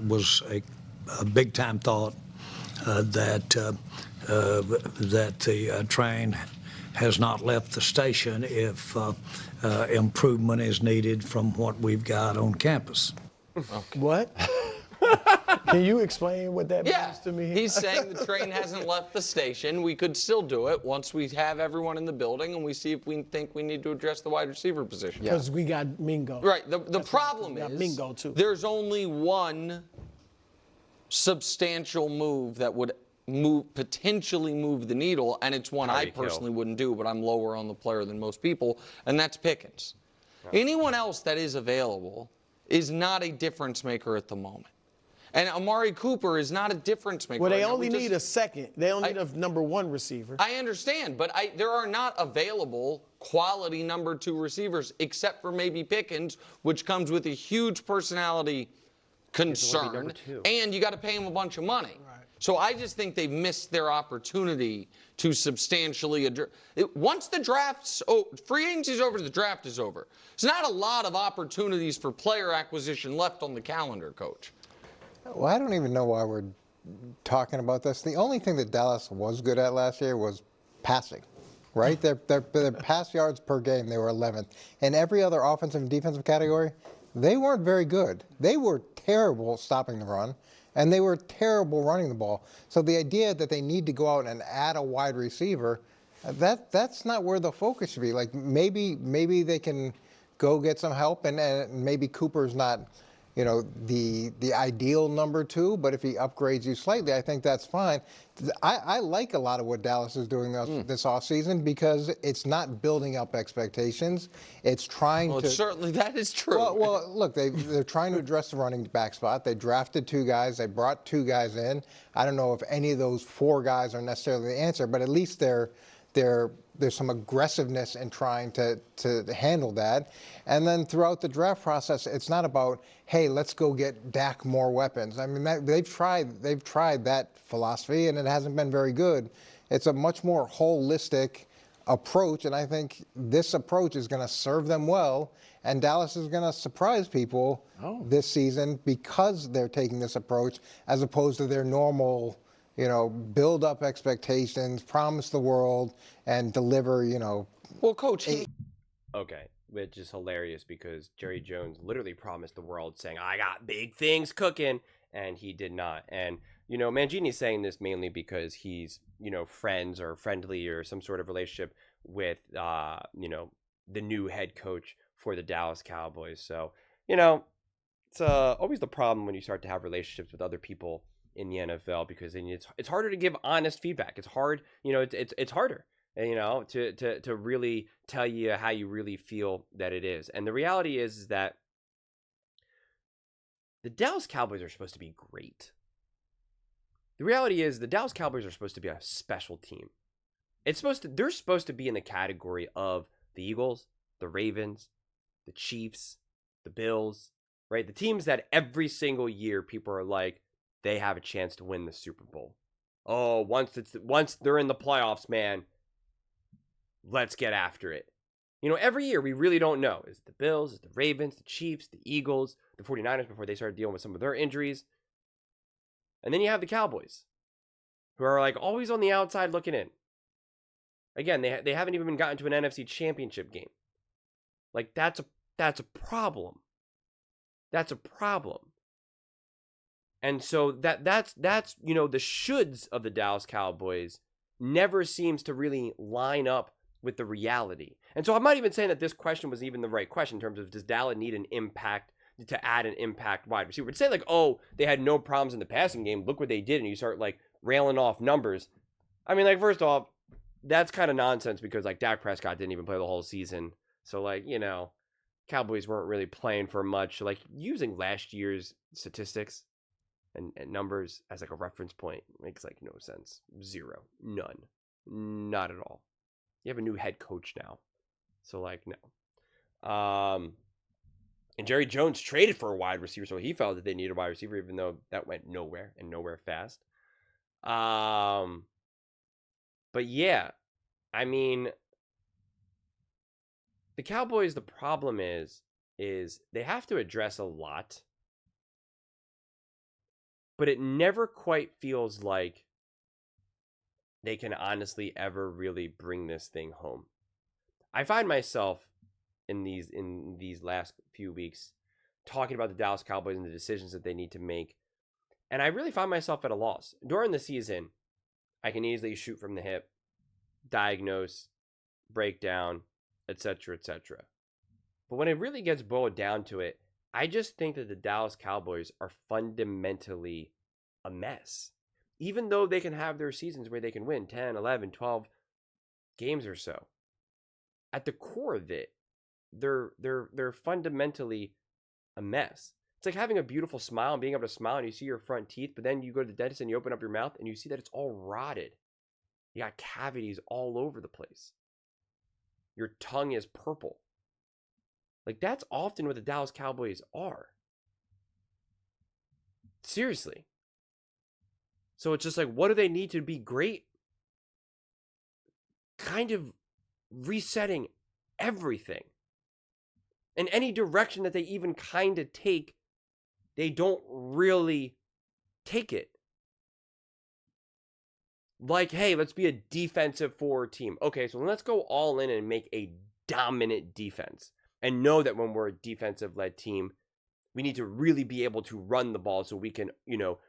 was a big time thought that the train has not left the station if improvement is needed from what we've got on campus. What? Can you explain what that Yeah, means to me? he's saying the train hasn't left the station. We could still do it once we have everyone in the building and we see if we think we need to address the wide receiver position. Because we got Mingo. Right. The problem we got is Mingo too. there's only one substantial move that would potentially move the needle, and it's one I personally wouldn't do, but I'm lower on the player than most people, and that's Pickens. Anyone else that is available is not a difference maker at the moment. And Amari Cooper is not a difference maker. Well, they only need a second. They don't need a number one receiver. I understand, but there are not available quality number 2 receivers except for maybe Pickens, which comes with a huge personality concern, and you got to pay him a bunch of money. Right. So I just think they've missed their opportunity to substantially address. Once the draft's free agency is over, the draft is over. There's not a lot of opportunities for player acquisition left on the calendar, Coach. Well, I don't even know why we're talking about this. The only thing that Dallas was good at last year was passing, right? Their pass yards per game, they were 11th. In every other offensive and defensive category, they weren't very good. They were terrible stopping the run, and they were terrible running the ball. So the idea that they need to go out and add a wide receiver, that's not where the focus should be. Like maybe they can go get some help, and maybe Cooper's not, the ideal number 2, but if he upgrades you slightly, I think that's fine. I like a lot of what Dallas is doing this offseason because it's not building up expectations. It's trying to. Certainly that is true. Well, look, they're trying to address the running back spot. They drafted 2 guys. They brought 2 guys in. I don't know if any of those 4 guys are necessarily the answer, but at least there's some aggressiveness in trying to handle that. And then throughout the draft process, it's not about, hey, let's go get Dak more weapons. I mean, they've tried that philosophy, and it hasn't been very good. It's a much more holistic approach, and I think this approach is going to serve them well, and Dallas is going to surprise people this season because they're taking this approach as opposed to their normal build up expectations, promise the world, and deliver, Well, Coach, Okay, which is hilarious because Jerry Jones literally promised the world saying, I got big things cooking, and he did not. And, Mangini's saying this mainly because he's, friends or friendly or some sort of relationship with, the new head coach for the Dallas Cowboys. So, it's always the problem when you start to have relationships with other people in the NFL, because then it's harder to give honest feedback. It's hard, it's harder, to really tell you how you really feel that it is. And the reality is that the Dallas Cowboys are supposed to be great. The reality is the Dallas Cowboys are supposed to be a special team. They're supposed to be in the category of the Eagles, the Ravens, the Chiefs, the Bills, right? The teams that every single year people are like, they have a chance to win the Super Bowl. Oh, once they're in the playoffs, man, let's get after it. Every year we really don't know. Is it the Bills, is it the Ravens, the Chiefs, the Eagles, the 49ers before they started dealing with some of their injuries? And then you have the Cowboys, who are like always on the outside looking in. Again, they haven't even gotten to an NFC Championship game. Like that's a problem. That's a problem. And so that's the shoulds of the Dallas Cowboys never seems to really line up with the reality. And so I'm not even saying that this question was even the right question in terms of, does Dallas need to add an impact wide receiver? To say like, oh, they had no problems in the passing game, look what they did, and you start like railing off numbers. I mean, like, first off, that's kind of nonsense because like Dak Prescott didn't even play the whole season. So like, Cowboys weren't really playing for much. So, like, using last year's statistics and numbers as like a reference point makes like no sense. Zero. None. Not at all. You have a new head coach now. So like, no. And Jerry Jones traded for a wide receiver, so he felt that they needed a wide receiver, even though that went nowhere and nowhere fast. But yeah, I mean, the Cowboys, the problem is they have to address a lot but it never quite feels like they can honestly ever really bring this thing home. I find myself in these last few weeks talking about the Dallas Cowboys and the decisions that they need to make, and I really find myself at a loss. During the season, I can easily shoot from the hip, diagnose, break down, etc., etc. But when it really gets boiled down to it, I just think that the Dallas Cowboys are fundamentally a mess. Even though they can have their seasons where they can win 10, 11, 12 games or so, at the core of it, they're fundamentally a mess. It's like having a beautiful smile and being able to smile and you see your front teeth, but then you go to the dentist and you open up your mouth and you see that it's all rotted. You got cavities all over the place. Your tongue is purple. Like, that's often what the Dallas Cowboys are. Seriously. So it's just like, what do they need to be great? Kind of resetting everything. In any direction that they even kind of take, they don't really take it. Like, hey, let's be a defensive forward team. Okay, so let's go all in and make a dominant defense. And know that when we're a defensive-led team, we need to really be able to run the ball so we can,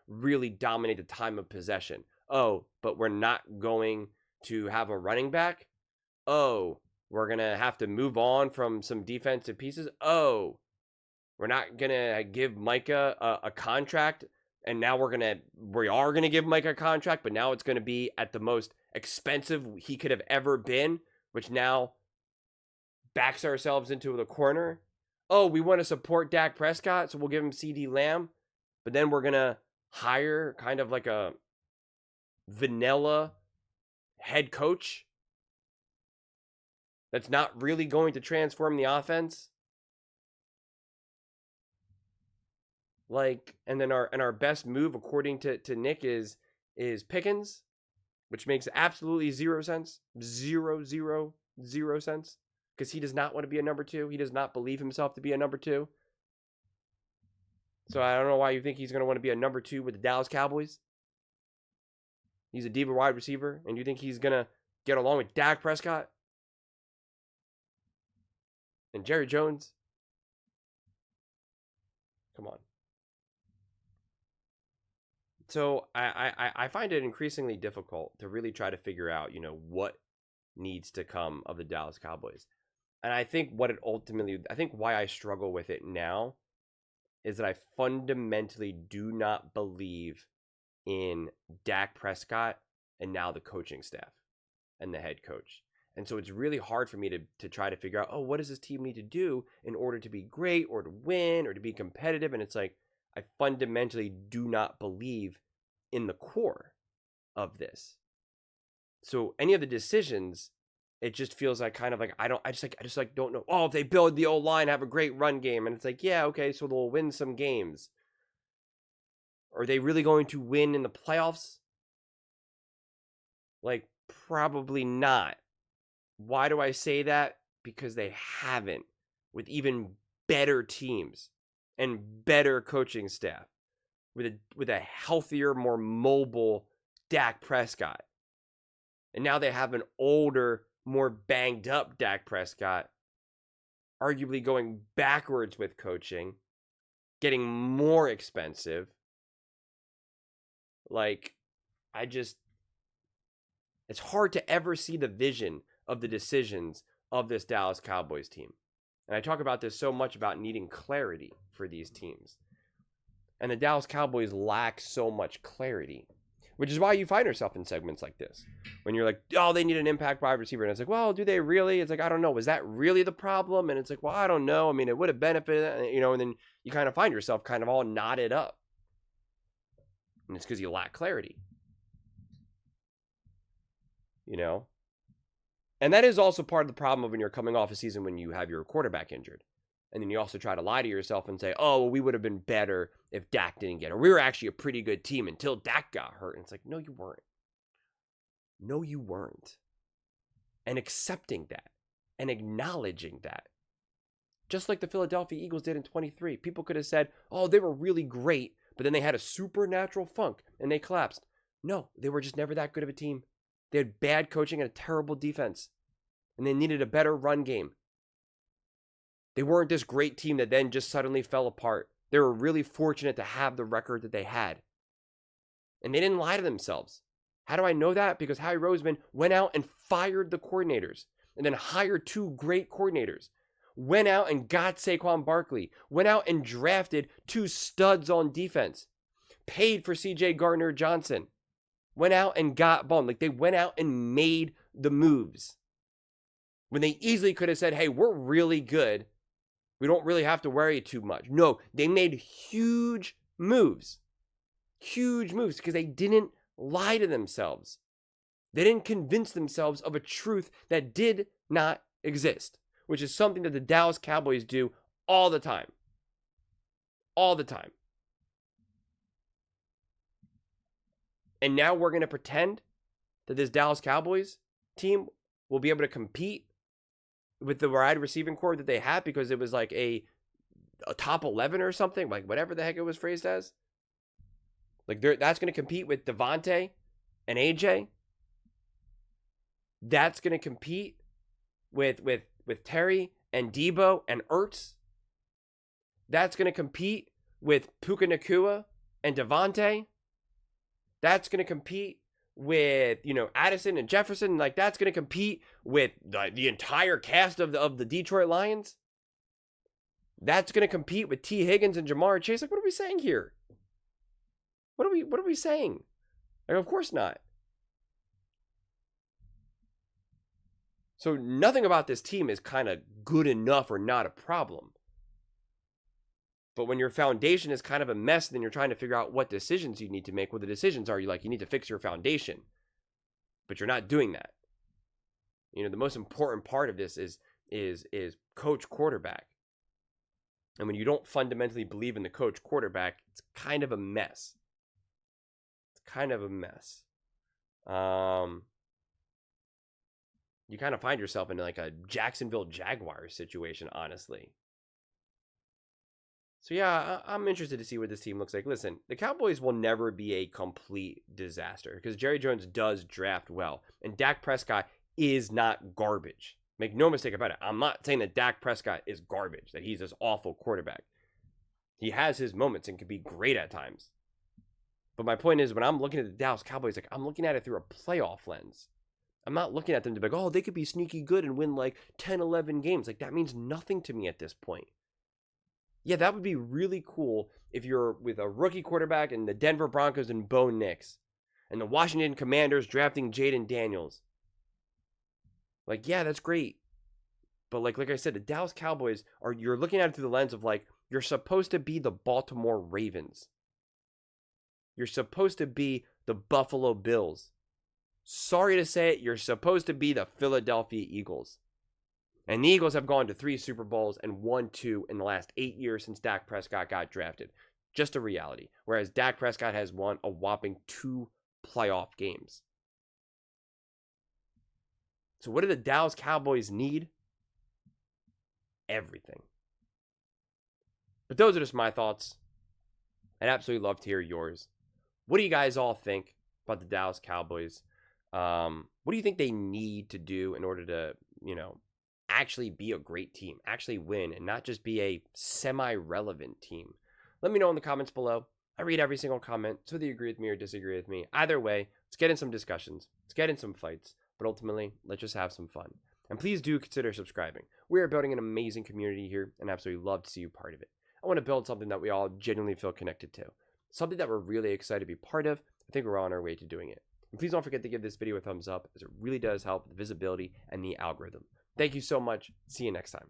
really dominate the time of possession. Oh, but we're not going to have a running back? Oh, we're going to have to move on from some defensive pieces? Oh, we're not going to give Micah a contract, and now we are going to give Micah a contract, but now it's going to be at the most expensive he could have ever been, which now backs ourselves into the corner. Oh, we want to support Dak Prescott, so we'll give him CD Lamb, but then we're going to hire kind of like a vanilla head coach that's not really going to transform the offense. Like, and then our best move, according to Nick, is Pickens, which makes absolutely zero sense. Zero sense. Because he does not want to be a number two. He does not believe himself to be a number two. So I don't know why you think he's going to want to be a number two with the Dallas Cowboys. He's a diva wide receiver, and you think he's going to get along with Dak Prescott and Jerry Jones? Come on. So I find it increasingly difficult to really try to figure out, what needs to come of the Dallas Cowboys. And I think why I struggle with it now is that I fundamentally do not believe in Dak Prescott and now the coaching staff and the head coach. And so it's really hard for me to try to figure out, what does this team need to do in order to be great or to win or to be competitive? And it's like, I fundamentally do not believe in the core of this. So any of the decisions, it just feels like kind of like I just don't know. Oh, if they build the O-line, have a great run game, and it's like, yeah, okay, so they'll win some games. Are they really going to win in the playoffs? Like, probably not. Why do I say that? Because they haven't, with even better teams and better coaching staff, with a healthier, more mobile Dak Prescott. And now they have an older, more banged up Dak Prescott, arguably going backwards with coaching, getting more expensive. Like, it's hard to ever see the vision of the decisions of this Dallas Cowboys team. And I talk about this so much about needing clarity for these teams. And the Dallas Cowboys lack so much clarity, which is why you find yourself in segments like this. When you're like, oh, they need an impact wide receiver. And it's like, well, do they really? It's like, I don't know. Was that really the problem? And it's like, well, I don't know. I mean, it would have benefited, and then you kind of find yourself kind of all knotted up. And it's because you lack clarity. And that is also part of the problem of when you're coming off a season when you have your quarterback injured. And then you also try to lie to yourself and say, oh, well, we would have been better if Dak didn't get hurt. We were actually a pretty good team until Dak got hurt. And it's like, no, you weren't. No, you weren't. And accepting that and acknowledging that. Just like the Philadelphia Eagles did in 23. People could have said, oh, they were really great, but then they had a supernatural funk and they collapsed. No, they were just never that good of a team. They had bad coaching and a terrible defense, and they needed a better run game. They weren't this great team that then just suddenly fell apart. They were really fortunate to have the record that they had. And they didn't lie to themselves. How do I know that? Because Howie Roseman went out and fired the coordinators and then hired 2 great coordinators. Went out and got Saquon Barkley. Went out and drafted 2 studs on defense. Paid for C.J. Gardner-Johnson. Went out and got Bond. Like, they went out and made the moves. When they easily could have said, hey, we're really good. We don't really have to worry too much. No, they made huge moves. Huge moves because they didn't lie to themselves. They didn't convince themselves of a truth that did not exist, which is something that the Dallas Cowboys do all the time. All the time. And now we're going to pretend that this Dallas Cowboys team will be able to compete with the wide receiving core that they had because it was like a top 11 or something, like whatever the heck it was phrased as. Like that's going to compete with Devontae and AJ. That's going to compete with Terry and Debo and Ertz. That's going to compete with Puka Nacua and Devontae. That's going to compete with, Addison and Jefferson. Like, that's going to compete with the entire cast of the Detroit Lions. That's going to compete with T. Higgins and Jamar Chase. Like, what are we saying here? What are we saying? Like, of course not. So nothing about this team is kind of good enough or not a problem. But when your foundation is kind of a mess, then you're trying to figure out what decisions you need to make. Well, the decisions are you need to fix your foundation. But you're not doing that. The most important part of this is coach quarterback. And when you don't fundamentally believe in the coach quarterback, it's kind of a mess. It's kind of a mess. You kind of find yourself in like a Jacksonville Jaguars situation, honestly. So yeah, I'm interested to see what this team looks like. Listen, the Cowboys will never be a complete disaster because Jerry Jones does draft well. And Dak Prescott is not garbage. Make no mistake about it. I'm not saying that Dak Prescott is garbage, that he's this awful quarterback. He has his moments and can be great at times. But my point is, when I'm looking at the Dallas Cowboys, like I'm looking at it through a playoff lens. I'm not looking at them to be like, oh, they could be sneaky good and win like 10, 11 games. Like that means nothing to me at this point. Yeah, that would be really cool if you're with a rookie quarterback and the Denver Broncos and Bo Nix and the Washington Commanders drafting Jaden Daniels. Like, yeah, that's great. But like I said, the Dallas Cowboys you're looking at it through the lens of like, you're supposed to be the Baltimore Ravens. You're supposed to be the Buffalo Bills. Sorry to say it, you're supposed to be the Philadelphia Eagles. And the Eagles have gone to 3 Super Bowls and won 2 in the last 8 years since Dak Prescott got drafted. Just a reality. Whereas Dak Prescott has won a whopping 2 playoff games. So what do the Dallas Cowboys need? Everything. But those are just my thoughts. I'd absolutely love to hear yours. What do you guys all think about the Dallas Cowboys? What do you think they need to do in order to, actually be a great team, actually win, and not just be a semi-relevant team? Let me know in the comments below. I read every single comment, so whether you agree with me or disagree with me. Either way, let's get in some discussions. Let's get in some fights. But ultimately, let's just have some fun. And please do consider subscribing. We are building an amazing community here, and absolutely love to see you part of it. I want to build something that we all genuinely feel connected to. Something that we're really excited to be part of. I think we're on our way to doing it. And please don't forget to give this video a thumbs up, as it really does help the visibility and the algorithm. Thank you so much. See you next time.